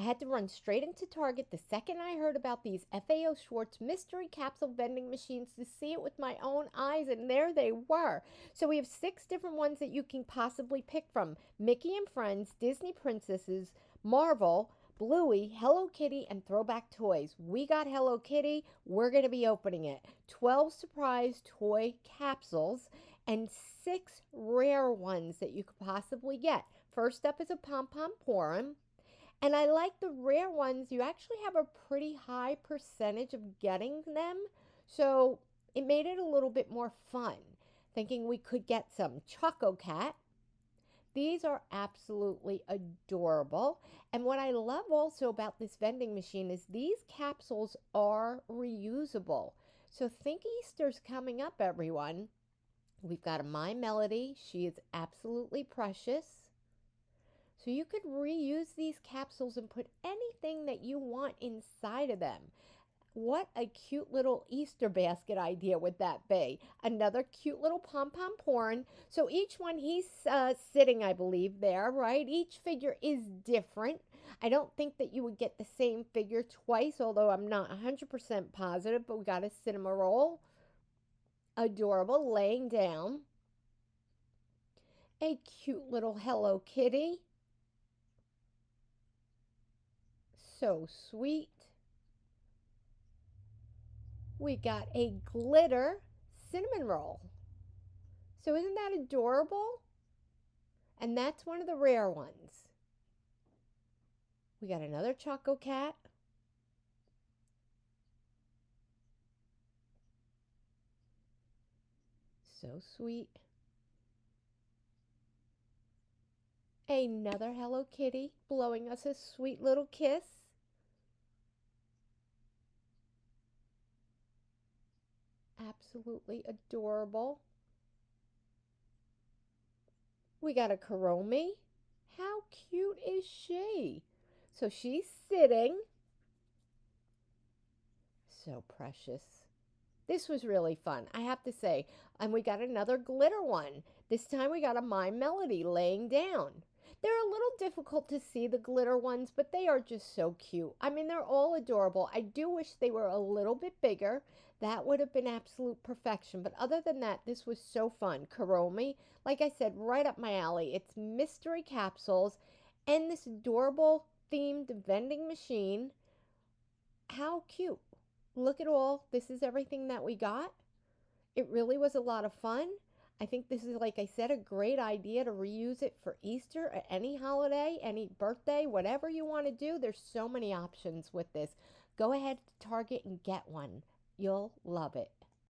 I had to run straight into Target the second I heard about these FAO Schwarz mystery capsule vending machines to see it with my own eyes, and there they were. So we have 6 different ones that you can possibly pick from: Mickey and Friends, Disney Princesses, Marvel, Bluey, Hello Kitty, and Throwback Toys. We got Hello Kitty. We're going to be opening it. 12 surprise toy capsules and 6 rare ones that you could possibly get. First up is a pom pom porn. And I like the rare ones. You actually have a pretty high percentage of getting them. So it made it a little bit more fun. Thinking we could get some Choco Cat. These are absolutely adorable. And what I love also about this vending machine is these capsules are reusable. So think Easter's coming up, everyone. We've got a My Melody. She is absolutely precious. So you could reuse these capsules and put anything that you want inside of them. What a cute little Easter basket idea would that be? Another cute little pom-pom porn. So each one, he's sitting, I believe, there, right? Each figure is different. I don't think that you would get the same figure twice, although I'm not 100% positive, but we got a cinema roll. Adorable, laying down. A cute little Hello Kitty. So sweet. We got a glitter cinnamon roll. So isn't that adorable? And that's one of the rare ones. We got another Choco Cat. So sweet. Another Hello Kitty blowing us a sweet little kiss. Absolutely adorable. We got a Kuromi. How cute is she? So she's sitting. So precious. This was really fun, I have to say. And we got another glitter one. This time we got a My Melody laying down. They're a little difficult to see, the glitter ones, but they are just so cute. I mean, they're all adorable. I do wish they were a little bit bigger. That would have been absolute perfection. But other than that, this was so fun. Kuromi, like I said, right up my alley. It's mystery capsules and this adorable themed vending machine. How cute. Look at all. This is everything that we got. It really was a lot of fun. I think this is, like I said, a great idea to reuse it for Easter or any holiday, any birthday, whatever you want to do. There's so many options with this. Go ahead to Target and get one. You'll love it.